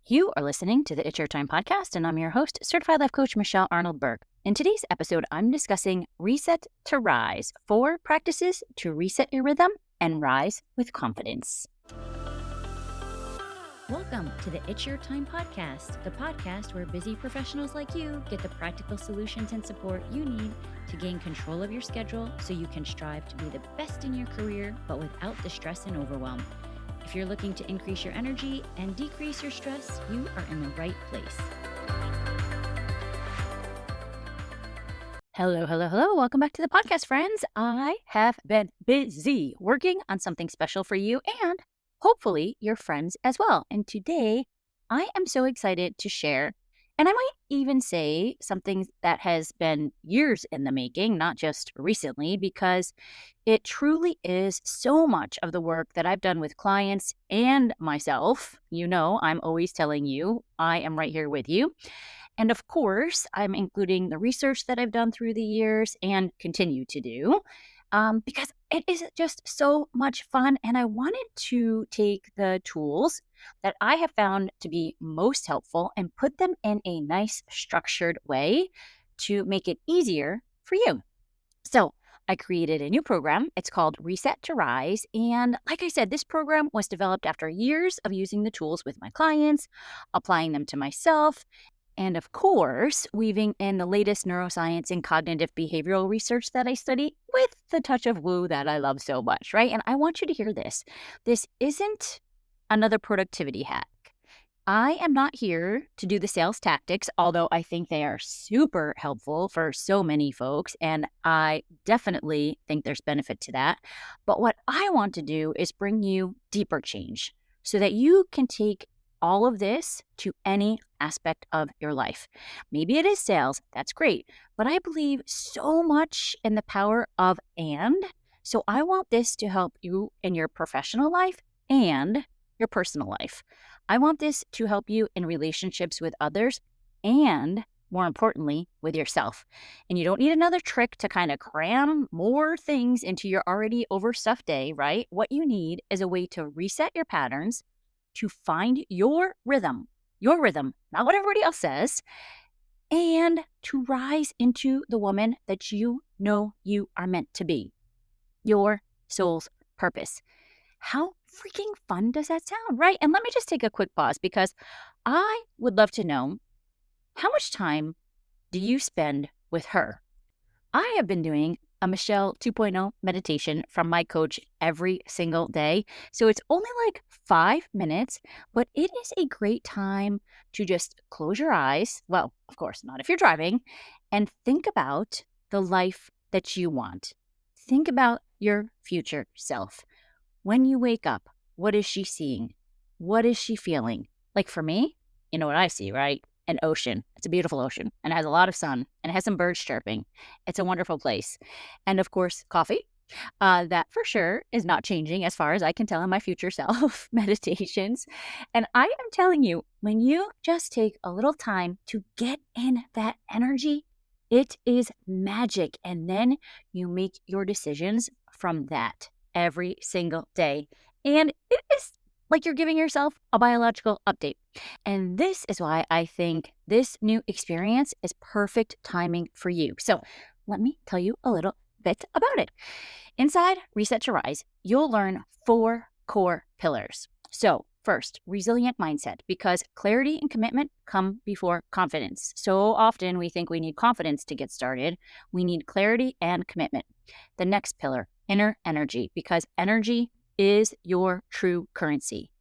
You are listening to the It's Your Time podcast, and I'm your host, Certified Life Coach Michelle Arnold Bourque. In today's episode, I'm discussing Reset to Rise, 4 practices to reset your rhythm and rise with confidence. Welcome to the It's Your Time podcast, the podcast where busy professionals like you get the practical solutions and support you need to gain control of your schedule so you can strive to be the best in your career, but without the stress and overwhelm. If you're looking to increase your energy and decrease your stress, you are in the right place. Hello. Welcome back to the podcast, friends. I have been busy working on something special for you and hopefully your friends as well. And today I am so excited to share, and I might even say something that has been years in the making, not just recently, because it truly is so much of the work that I've done with clients and myself. You know, I'm always telling you, I am right here with you. And of course, I'm including the research that I've done through the years and continue to do because it is just so much fun. And I wanted to take the tools that I have found to be most helpful and put them in a nice structured way to make it easier for you. So I created a new program. It's called Reset to Rise. And like I said, this program was developed after years of using the tools with my clients, applying them to myself, and of course, weaving in the latest neuroscience and cognitive behavioral research that I study with the touch of woo that I love so much, right? And I want you to hear this. This isn't another productivity hack. I am not here to do the sales tactics, although I think they are super helpful for so many folks, and I definitely think there's benefit to that. But what I want to do is bring you deeper change so that you can take all of this to any aspect of your life. Maybe it is sales, that's great, but I believe so much in the power of and. So I want this to help you in your professional life and your personal life. I want this to help you in relationships with others and, more importantly, with yourself. And you don't need another trick to kind of cram more things into your already overstuffed day, right? What you need is a way to reset your patterns, to find your rhythm, not what everybody else says, and to rise into the woman that you know you are meant to be, your soul's purpose. How freaking fun does that sound, right? And let me just take a quick pause because I would love to know, how much time do you spend with her? I have been doing a Michelle 2.0 meditation from my coach every single day. So it's only like 5 minutes, but it is a great time to just close your eyes. Well, of course, not if you're driving, and think about the life that you want. Think about your future self. When you wake up, what is she seeing? What is she feeling? Like for me, you know what I see, right? An ocean. It's a beautiful ocean and it has a lot of sun and it has some birds chirping. It's a wonderful place. And of course, coffee. That for sure is not changing as far as I can tell in my future self meditations. And I am telling you, when you just take a little time to get in that energy, it is magic. And then you make your decisions from that every single day. And it is like you're giving yourself a biological update. And this is why I think this new experience is perfect timing for you. So let me tell you a little bit about it. Inside Reset to Rise, you'll learn 4 core pillars. So first, resilient mindset, because clarity and commitment come before confidence. So often we think we need confidence to get started. We need clarity and commitment. The next pillar, inner energy, because energy is your true currency.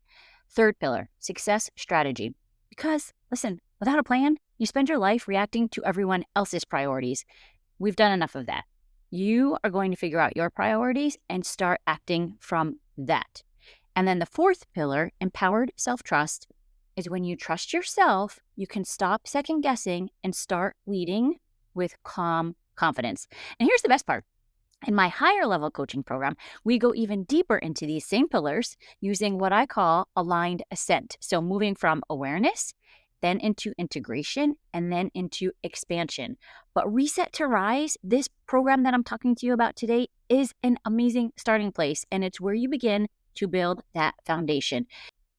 Third pillar, success strategy. Because, listen, without a plan, you spend your life reacting to everyone else's priorities. We've done enough of that. You are going to figure out your priorities and start acting from that. And then the fourth pillar, empowered self-trust, is when you trust yourself, you can stop second guessing and start leading with calm confidence. And here's the best part. In my higher level coaching program, we go even deeper into these same pillars using what I call aligned ascent. So moving from awareness, then into integration, and then into expansion. But Reset to Rise, this program that I'm talking to you about today, is an amazing starting place. And it's where you begin to build that foundation.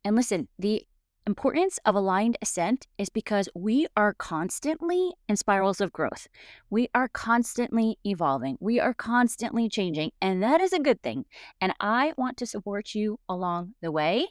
And listen, the importance of aligned ascent is because we are constantly in spirals of growth. We are constantly evolving. We are constantly changing, and that is a good thing. And I want to support you along the way.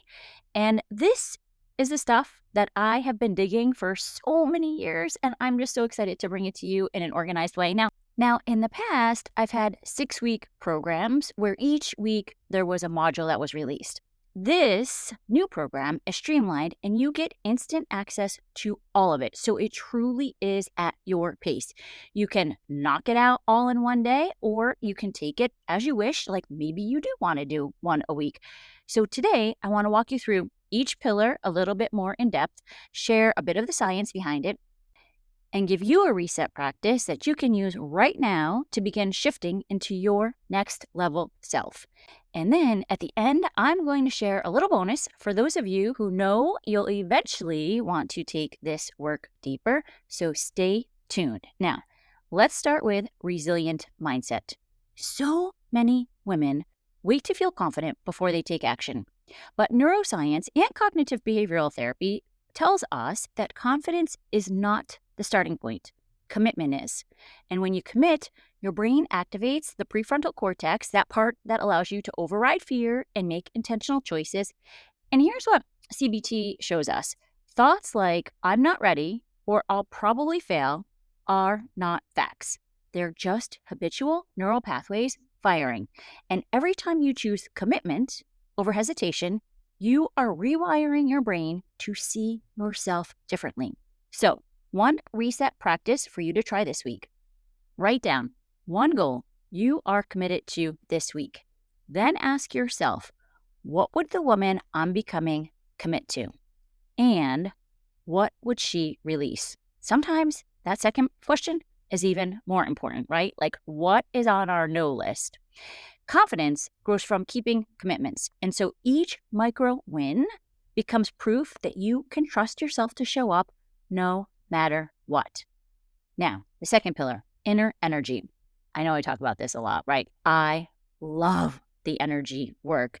And this is the stuff that I have been digging for so many years, and I'm just so excited to bring it to you in an organized way. Now, in the past, I've had 6-week programs where each week there was a module that was released. This new program is streamlined and you get instant access to all of it. So it truly is at your pace. You can knock it out all in one day, or you can take it as you wish. Like maybe you do want to do one a week. So today I want to walk you through each pillar a little bit more in depth, share a bit of the science behind it, and give you a reset practice that you can use right now to begin shifting into your next level self. And then at the end, I'm going to share a little bonus for those of you who know you'll eventually want to take this work deeper. So stay tuned. Now, let's start with resilient mindset. So many women wait to feel confident before they take action. But neuroscience and cognitive behavioral therapy tells us that confidence is not the starting point. Commitment is. And when you commit, your brain activates the prefrontal cortex, that part that allows you to override fear and make intentional choices. And here's what CBT shows us. Thoughts like, I'm not ready, or I'll probably fail, are not facts. They're just habitual neural pathways firing. And every time you choose commitment over hesitation, you are rewiring your brain to see yourself differently. So, one reset practice for you to try this week. Write down one goal you are committed to this week. Then ask yourself, what would the woman I'm becoming commit to? And what would she release? Sometimes that second question is even more important, right? Like, what is on our no list? Confidence grows from keeping commitments. And so each micro win becomes proof that you can trust yourself to show up no matter what. Now, the second pillar, inner energy. I know I talk about this a lot, right? I love the energy work.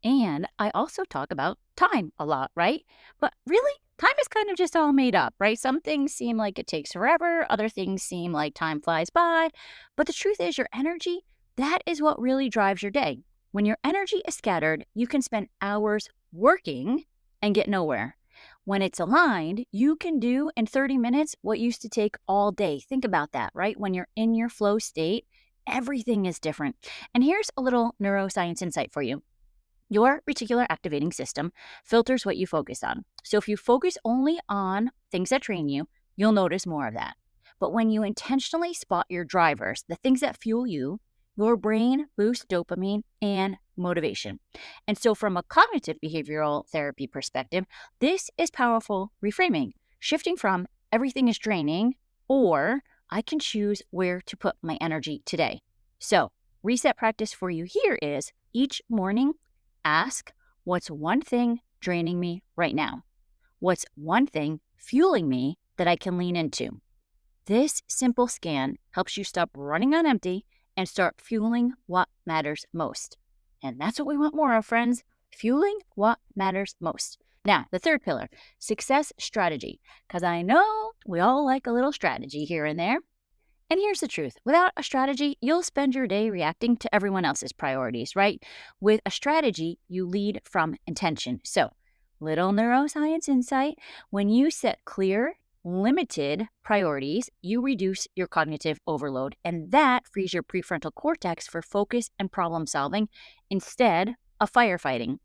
And I also talk about time a lot, right? But really, time is kind of just all made up, right? Some things seem like it takes forever. Other things seem like time flies by. But the truth is, your energy, that is what really drives your day. When your energy is scattered, you can spend hours working and get nowhere. When it's aligned, you can do in 30 minutes what used to take all day. Think about that, right? When you're in your flow state, everything is different. And here's a little neuroscience insight for you. Your reticular activating system filters what you focus on. So if you focus only on things that drain you, you'll notice more of that. But when you intentionally spot your drivers, the things that fuel you, your brain boosts dopamine and motivation. And so from a cognitive behavioral therapy perspective, this is powerful reframing, shifting from everything is draining, or I can choose where to put my energy today. So reset practice for you here is each morning, ask, what's one thing draining me right now? What's one thing fueling me that I can lean into? This simple scan helps you stop running on empty and start fueling what matters most. And that's what we want more of, friends. Fueling what matters most. Now, the third pillar, success strategy. Because I know we all like a little strategy here and there. And here's the truth. Without a strategy, you'll spend your day reacting to everyone else's priorities, right? With a strategy, you lead from intention. So, little neuroscience insight. When you set clear, limited priorities, you reduce your cognitive overload, and that frees your prefrontal cortex for focus and problem solving instead of firefighting.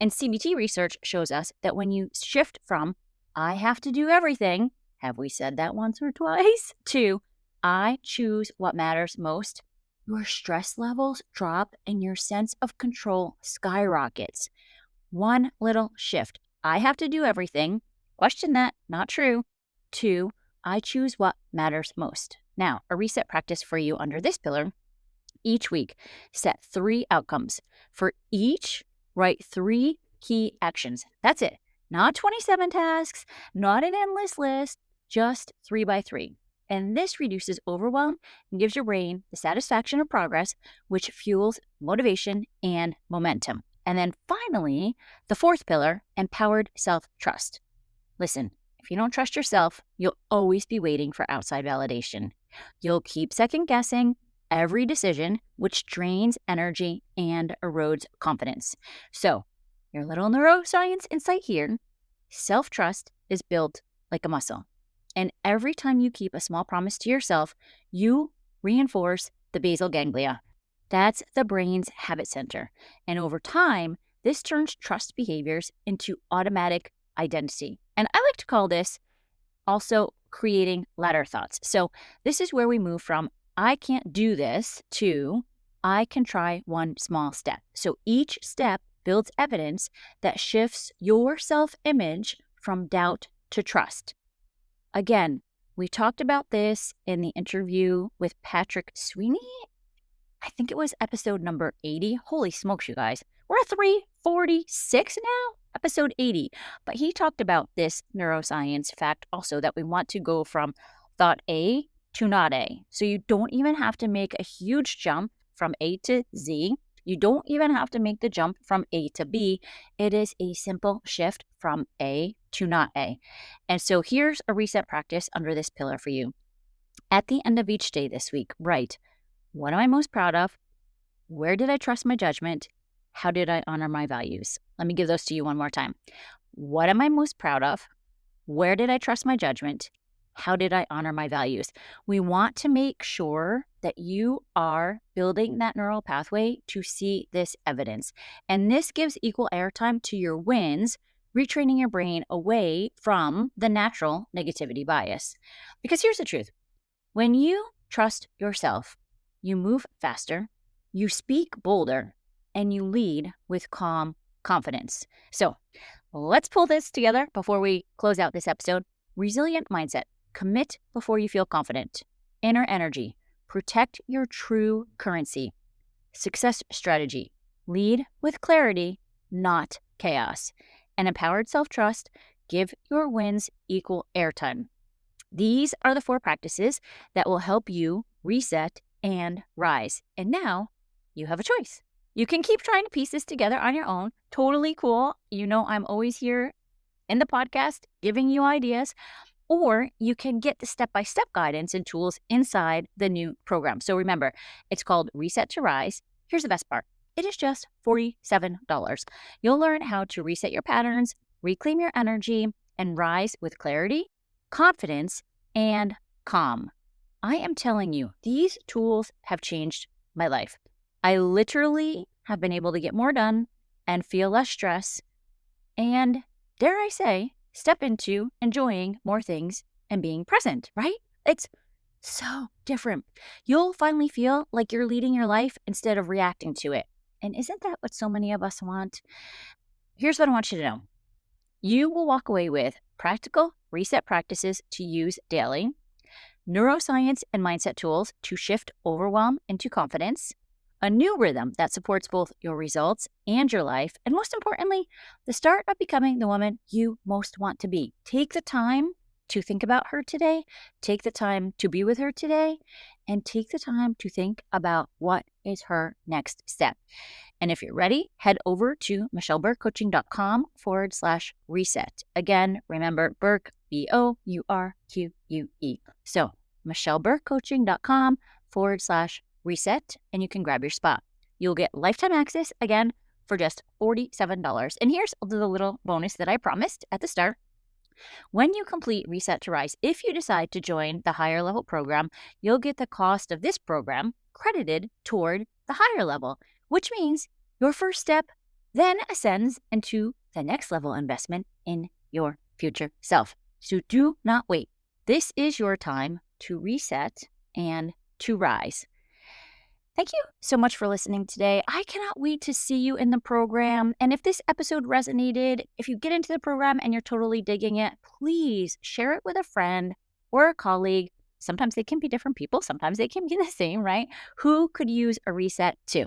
And CBT research shows us that when you shift from, I have to do everything, have we said that once or twice, to I choose what matters most, your stress levels drop and your sense of control skyrockets. One little shift. I have to do everything. Question that, not true. 2, I choose what matters most. Now, a reset practice for you under this pillar. Each week, set 3 outcomes. For each, write 3 key actions. That's it. Not 27 tasks, not an endless list, just 3 by 3. And this reduces overwhelm and gives your brain the satisfaction of progress, which fuels motivation and momentum. And then finally, the fourth pillar, empowered self-trust. Listen, if you don't trust yourself, you'll always be waiting for outside validation. You'll keep second guessing every decision, which drains energy and erodes confidence. So, your little neuroscience insight here, self-trust is built like a muscle. And every time you keep a small promise to yourself, you reinforce the basal ganglia. That's the brain's habit center. And over time, this turns trust behaviors into automatic identity. And I like to call this also creating ladder thoughts. So this is where we move from I can't do this to I can try one small step. So each step builds evidence that shifts your self-image from doubt to trust. Again, we talked about this in the interview with Patrick Sweeney. I think it was episode number 80. Holy smokes, you guys. We're at 346 now, episode 80. But he talked about this neuroscience fact also that we want to go from thought A to not A. So you don't even have to make a huge jump from A to Z. You don't even have to make the jump from A to B. It is a simple shift from A to not A. And so here's a reset practice under this pillar for you. At the end of each day this week, write, what am I most proud of? Where did I trust my judgment? How did I honor my values? Let me give those to you one more time. What am I most proud of? Where did I trust my judgment? How did I honor my values? We want to make sure that you are building that neural pathway to see this evidence. And this gives equal airtime to your wins, retraining your brain away from the natural negativity bias. Because here's the truth. When you trust yourself, you move faster, you speak bolder, and you lead with calm confidence. So let's pull this together before we close out this episode. Resilient mindset. Commit before you feel confident. Inner energy. Protect your true currency. Success strategy. Lead with clarity, not chaos. And empowered self-trust. Give your wins equal airtime. These are the 4 practices that will help you reset and rise. And now you have a choice. You can keep trying to piece this together on your own. Totally cool. You know, I'm always here in the podcast giving you ideas. Or you can get the step-by-step guidance and tools inside the new program. So remember, it's called Reset to Rise. Here's the best part. It is just $47. You'll learn how to reset your patterns, reclaim your energy, and rise with clarity, confidence, and calm. I am telling you, these tools have changed my life. I literally have been able to get more done and feel less stress and, dare I say, step into enjoying more things and being present, right? It's so different. You'll finally feel like you're leading your life instead of reacting to it. And isn't that what so many of us want? Here's what I want you to know. You will walk away with practical reset practices to use daily, neuroscience and mindset tools to shift overwhelm into confidence, a new rhythm that supports both your results and your life, and most importantly, the start of becoming the woman you most want to be. Take the time to think about her today, take the time to be with her today, and take the time to think about what is her next step. And if you're ready, head over to michelleburquecoaching.com/reset. Again, remember Bourque, Bourque. So michelleburquecoaching.com/reset, and you can grab your spot. You'll get lifetime access again for just $47. And here's the little bonus that I promised at the start. When you complete Reset to Rise, if you decide to join the higher level program, you'll get the cost of this program credited toward the higher level, which means your first step then ascends into the next level investment in your future self. So do not wait. This is your time to reset and to rise. Thank you so much for listening today. I cannot wait to see you in the program. And if this episode resonated, if you get into the program and you're totally digging it, please share it with a friend or a colleague. Sometimes they can be different people. Sometimes they can be the same, right? Who could use a reset too?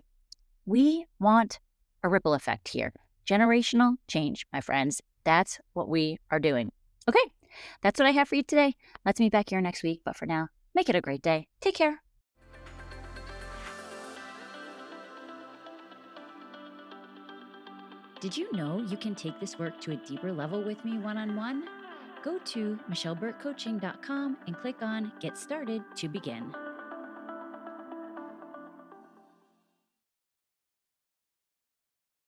We want a ripple effect here. Generational change, my friends. That's what we are doing. Okay, that's what I have for you today. Let's meet back here next week. But for now, make it a great day. Take care. Did you know you can take this work to a deeper level with me one-on-one? Go to michelleburkecoaching.com and click on Get Started to begin.